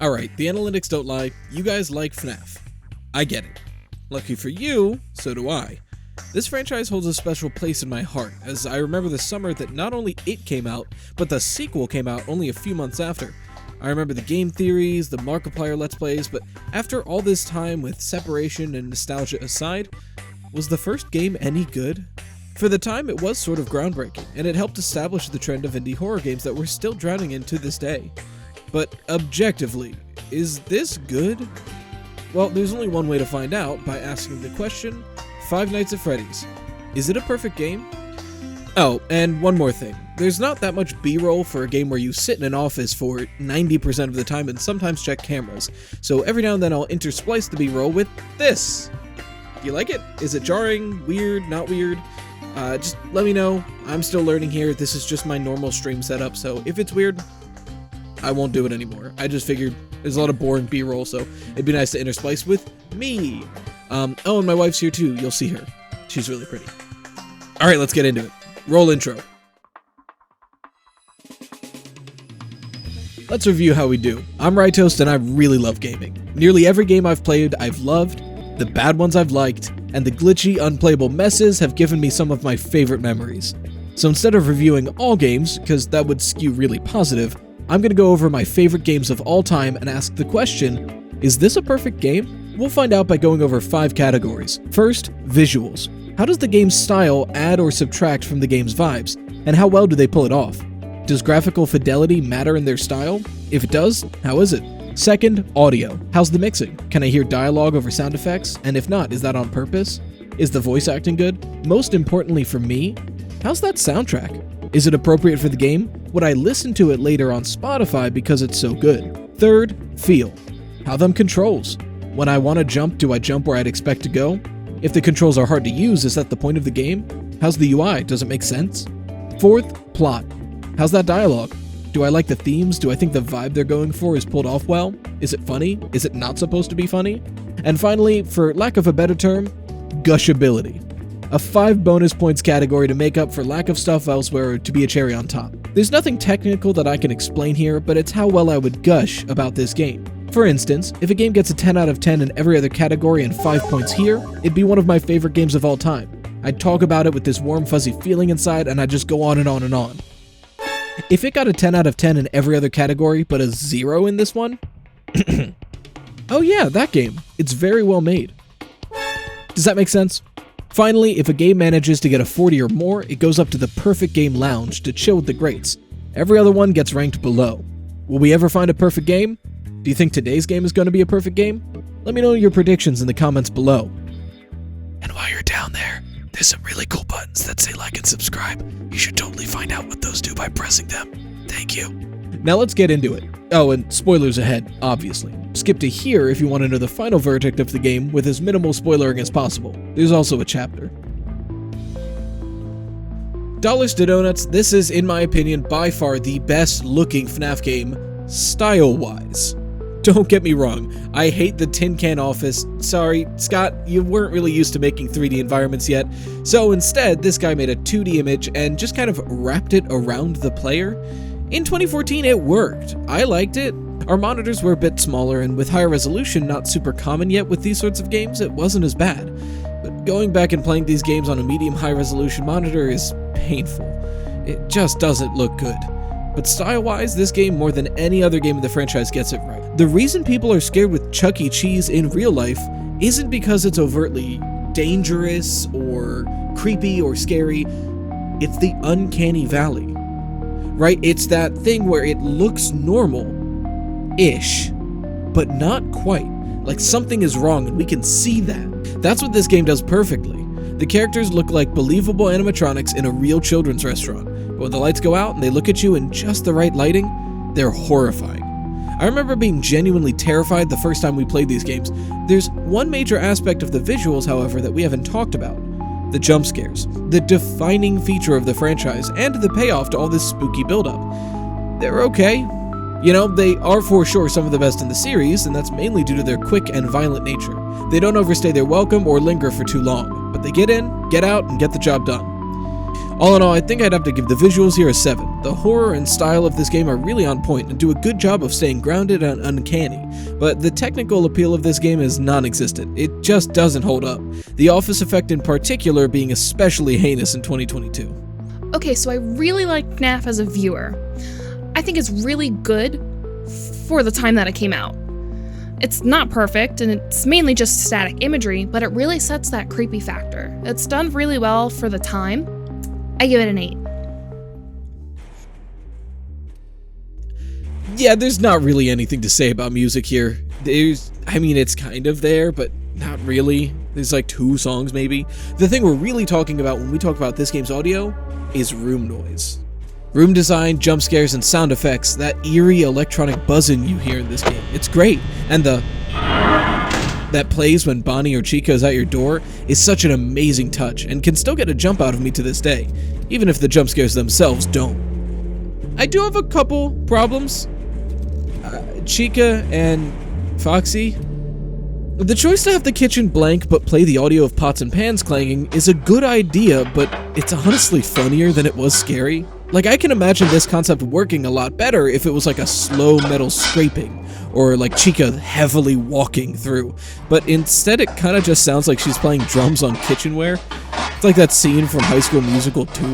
Alright, the analytics don't lie, you guys like FNAF. I get it. Lucky for you, so do I. This franchise holds a special place in my heart, as I remember the summer that not only it came out, but the sequel came out only a few months after. I remember the game theories, the Markiplier Let's Plays, but after all this time with separation and nostalgia aside, was the first game any good? For the time, it was sort of groundbreaking, and it helped establish the trend of indie horror games that we're still drowning in to this day. But objectively, is this good? Well, there's only one way to find out, by asking the question, Five Nights at Freddy's. Is it a perfect game? Oh, and one more thing. There's not that much B-roll for a game where you sit in an office for 90% of the time and sometimes check cameras, so every now and then I'll intersplice the B-roll with this. Do you like it? Is it jarring? Weird? Not weird? Just let me know. I'm still learning here. This is just my normal stream setup, so if it's weird, I won't do it anymore. I just figured there's a lot of boring B-roll, so it'd be nice to intersplice with me. Oh, and my wife's here too. You'll see her. She's really pretty. Alright, let's get into it. Roll intro. Let's review how we do. I'm Rytoast and I really love gaming. Nearly every game I've played, I've loved, the bad ones I've liked, and the glitchy, unplayable messes have given me some of my favorite memories. So instead of reviewing all games, because that would skew really positive, I'm going to go over my favorite games of all time and ask the question, is this a perfect game? We'll find out by going over 5 categories. First, visuals. How does the game's style add or subtract from the game's vibes, and how well do they pull it off? Does graphical fidelity matter in their style? If it does, how is it? Second, audio. How's the mixing? Can I hear dialogue over sound effects? And if not, is that on purpose? Is the voice acting good? Most importantly for me, how's that soundtrack? Is it appropriate for the game? Would I listen to it later on Spotify because it's so good? Third, feel. How them controls? When I want to jump, do I jump where I'd expect to go? If the controls are hard to use, is that the point of the game? How's the UI? Does it make sense? Fourth, plot. How's that dialogue? Do I like the themes? Do I think the vibe they're going for is pulled off well? Is it funny? Is it not supposed to be funny? And finally, for lack of a better term, gushability. A 5 bonus points category to make up for lack of stuff elsewhere or to be a cherry on top. There's nothing technical that I can explain here, but it's how well I would gush about this game. For instance, if a game gets a 10 out of 10 in every other category and 5 points here, it'd be one of my favorite games of all time. I'd talk about it with this warm fuzzy feeling inside and I'd just go on and on and on. If it got a 10 out of 10 in every other category but a 0 in this one, oh yeah, that game. It's very well made. Does that make sense? Finally, if a game manages to get a 40 or more, it goes up to the perfect game lounge to chill with the greats. Every other one gets ranked below. Will we ever find a perfect game? Do you think today's game is going to be a perfect game? Let me know your predictions in the comments below. And while you're down there, there's some really cool buttons that say like and subscribe. You should totally find out what those do by pressing them. Thank you. Now let's get into it. Oh, and spoilers ahead, obviously. Skip to here if you want to know the final verdict of the game with as minimal spoilering as possible. There's also a chapter. Dollars to donuts, this is, in my opinion, by far the best looking FNAF game, style-wise. Don't get me wrong, I hate the tin can office. Sorry, Scott, you weren't really used to making 3D environments yet, so instead this guy made a 2D image and just kind of wrapped it around the player. In 2014 it worked, I liked it. Our monitors were a bit smaller and with higher resolution not super common yet with these sorts of games, it wasn't as bad. But going back and playing these games on a medium high resolution monitor is painful. It just doesn't look good. But style-wise, this game more than any other game in the franchise gets it right. The reason people are scared with Chuck E. Cheese in real life isn't because it's overtly dangerous or creepy or scary. It's the uncanny valley, right? It's that thing where it looks normal-ish, but not quite. Like something is wrong and we can see that. That's what this game does perfectly. The characters look like believable animatronics in a real children's restaurant. But when the lights go out and they look at you in just the right lighting, they're horrifying. I remember being genuinely terrified the first time we played these games. There's one major aspect of the visuals, however, that we haven't talked about. The jump scares. The defining feature of the franchise, and the payoff to all this spooky buildup. They're okay. You know, they are for sure some of the best in the series, and that's mainly due to their quick and violent nature. They don't overstay their welcome or linger for too long, but they get in, get out, and get the job done. All in all, I think I'd have to give the visuals here a 7. The horror and style of this game are really on point and do a good job of staying grounded and uncanny, but the technical appeal of this game is non-existent. It just doesn't hold up. The office effect in particular being especially heinous in 2022. Okay, so I really like FNAF as a viewer. I think it's really good for the time that it came out. It's not perfect, and it's mainly just static imagery, but it really sets that creepy factor. It's done really well for the time. I give it an 8. Yeah, there's not really anything to say about music here. It's kind of there, but not really. There's like 2 songs maybe. The thing we're really talking about when we talk about this game's audio is room noise. Room design, jump scares, and sound effects, that eerie electronic buzzing you hear in this game, it's great. And that plays when Bonnie or Chica is at your door is such an amazing touch and can still get a jump out of me to this day, even if the jump scares themselves don't. I do have a couple problems. Chica and Foxy. The choice to have the kitchen blank but play the audio of pots and pans clanging is a good idea, but it's honestly funnier than it was scary. Like, I can imagine this concept working a lot better if it was like a slow metal scraping, or like Chica heavily walking through, but instead it kind of just sounds like she's playing drums on kitchenware. It's like that scene from High School Musical 2,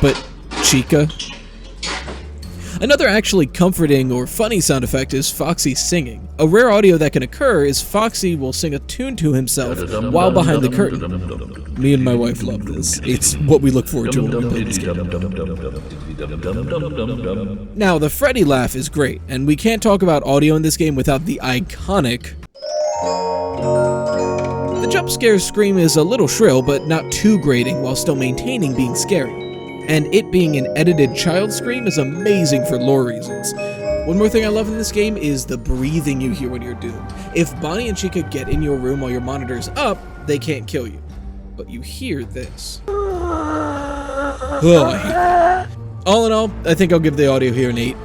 but Chica. Another actually comforting or funny sound effect is Foxy singing. A rare audio that can occur is Foxy will sing a tune to himself while behind the curtain. Me and my wife love this. It's what we look forward to when we play this game. Now, the Freddy laugh is great, and we can't talk about audio in this game without the iconic... The jump scare scream is a little shrill, but not too grating while still maintaining being scary. And it being an edited child scream is amazing for lore reasons. One more thing I love in this game is the breathing you hear when you're doomed. If Bonnie and Chica get in your room while your monitor's up, they can't kill you. But you hear this. Oh, I hate that. All in all, I think I'll give the audio here an 8.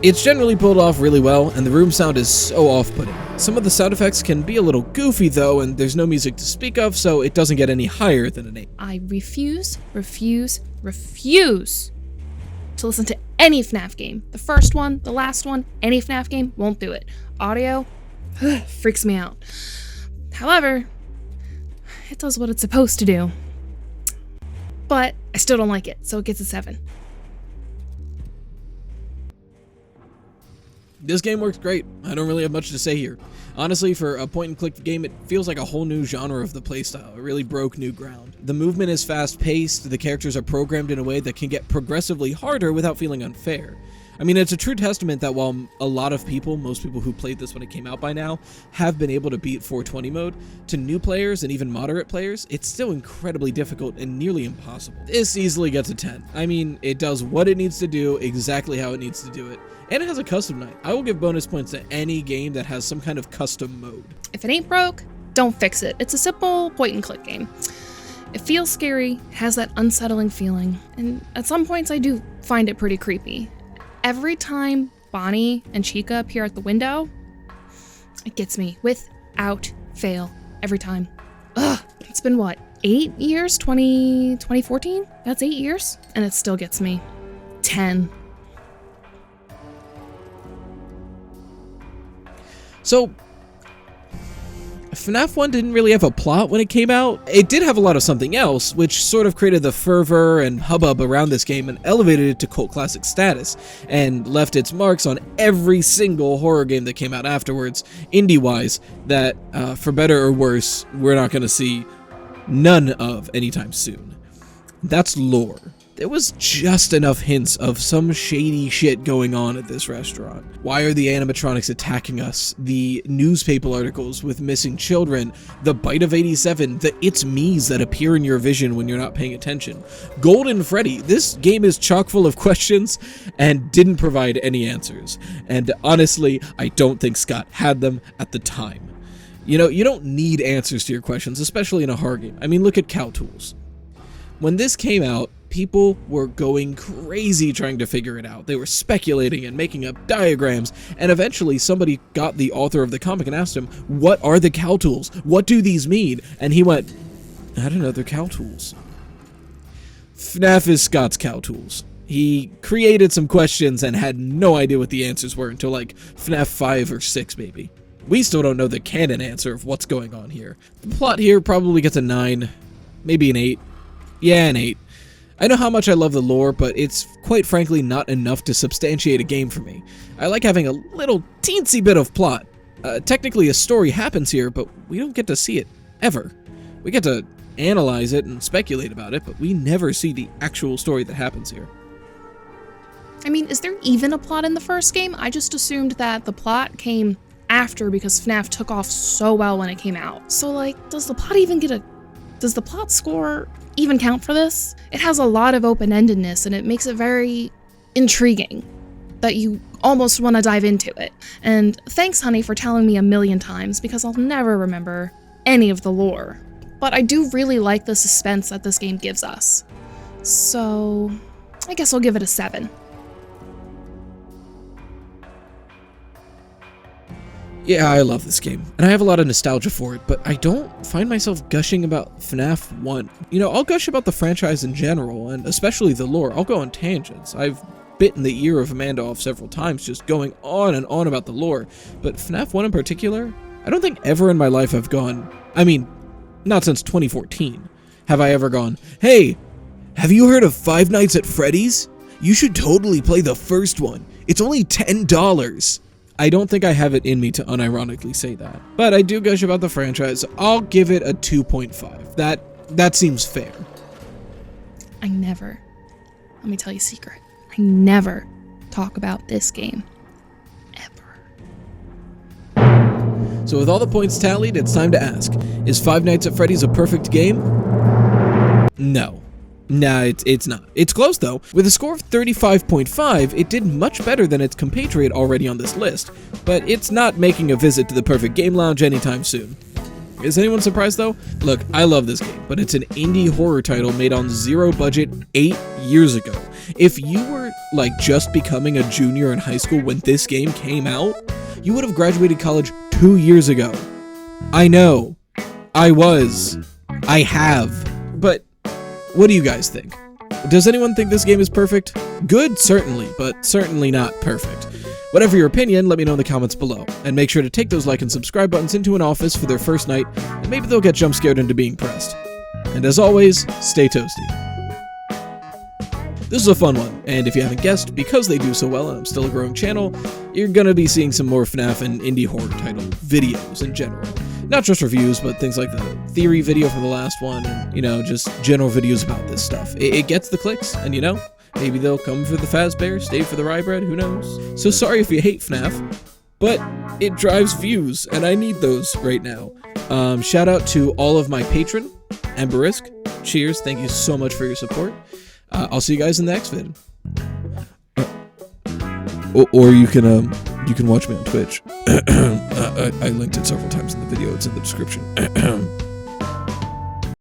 It's generally pulled off really well, and the room sound is so off-putting. Some of the sound effects can be a little goofy though, and there's no music to speak of, so it doesn't get any higher than an 8. I refuse to listen to any FNAF game. The first one, the last one, any FNAF game, won't do it. Audio, freaks me out. However, it does what it's supposed to do. But I still don't like it, so it gets a 7. This game works great. I don't really have much to say here. Honestly, for a point-and-click game, it feels like a whole new genre of the playstyle. It really broke new ground. The movement is fast-paced, the characters are programmed in a way that can get progressively harder without feeling unfair. I mean, it's a true testament that while a lot of people, most people who played this when it came out by now, have been able to beat 420 mode, to new players and even moderate players, it's still incredibly difficult and nearly impossible. This easily gets a 10. I mean, it does what it needs to do, exactly how it needs to do it, and it has a custom night. I will give bonus points to any game that has some kind of custom mode. If it ain't broke, don't fix it. It's a simple point-and-click game. It feels scary, has that unsettling feeling, and at some points I do find it pretty creepy. Every time Bonnie and Chica appear at the window, it gets me without fail. Every time. Ugh, it's been what, 8 years? 2014? That's 8 years? And it still gets me. 10. So, FNAF 1 didn't really have a plot when it came out. It did have a lot of something else, which sort of created the fervor and hubbub around this game and elevated it to cult classic status, and left its marks on every single horror game that came out afterwards, indie-wise, that, for better or worse, we're not going to see none of anytime soon. That's lore. There was just enough hints of some shady shit going on at this restaurant. Why are the animatronics attacking us? The newspaper articles with missing children, the Bite of 87, the It's Me's that appear in your vision when you're not paying attention. Golden Freddy, this game is chock full of questions and didn't provide any answers. And honestly, I don't think Scott had them at the time. You know, you don't need answers to your questions, especially in a horror game. I mean, look at Cow Tools. When this came out, people were going crazy trying to figure it out. They were speculating and making up diagrams, and eventually somebody got the author of the comic and asked him, what are the cow tools? What do these mean? And he went, I don't know, they're cow tools. FNAF is Scott's cow tools. He created some questions and had no idea what the answers were until like FNAF 5 or 6 maybe. We still don't know the canon answer of what's going on here. The plot here probably gets a 9, maybe an 8. Yeah, an 8. I know how much I love the lore, but it's quite frankly not enough to substantiate a game for me. I like having a little teensy bit of plot. Technically a story happens here, but we don't get to see it, ever. We get to analyze it and speculate about it, but we never see the actual story that happens here. I mean, is there even a plot in the first game? I just assumed that the plot came after because FNAF took off so well when it came out. So like, does the plot score even count for this? It has a lot of open-endedness and it makes it very intriguing that you almost want to dive into it. And thanks, honey, for telling me a million times because I'll never remember any of the lore. But I do really like the suspense that this game gives us. So I guess I'll give it a 7. Yeah, I love this game, and I have a lot of nostalgia for it, but I don't find myself gushing about FNAF 1. You know, I'll gush about the franchise in general, and especially the lore. I'll go on tangents. I've bitten the ear of Amanda off several times just going on and on about the lore, but FNAF 1 in particular, I don't think ever in my life I've gone, I mean, not since 2014, have I ever gone, hey, have you heard of Five Nights at Freddy's? You should totally play the first one. It's only $10. I don't think I have it in me to unironically say that, but I do gush about the franchise. I'll give it a 2.5. That seems fair. Let me tell you a secret. I never talk about this game. Ever. So with all the points tallied, it's time to ask, is Five Nights at Freddy's a perfect game? No. Nah, it's not. It's close though. With a score of 35.5, it did much better than its compatriot already on this list, but it's not making a visit to the perfect game lounge anytime soon. Is anyone surprised though? Look, I love this game, but it's an indie horror title made on zero budget 8 years ago. If you were like just becoming a junior in high school when this game came out, you would have graduated college 2 years ago. I know. I have. But what do you guys think? Does anyone think this game is perfect? Good, certainly, but certainly not perfect. Whatever your opinion, let me know in the comments below. And make sure to take those like and subscribe buttons into an office for their first night, and maybe they'll get jump scared into being pressed. And as always, stay toasty. This is a fun one, and if you haven't guessed, because they do so well and I'm still a growing channel, you're gonna be seeing some more FNAF and indie horror title videos in general. Not just reviews, but things like the theory video from the last one, and, you know, just general videos about this stuff. It gets the clicks, and you know, maybe they'll come for the Fazbear, stay for the rye bread, who knows? So sorry if you hate FNAF, but it drives views, and I need those right now. Shout out to all of my patron, Emberisk. Cheers, thank you so much for your support. I'll see you guys in the next vid. Or you can watch me on Twitch. I linked it several times in the video. It's in the description.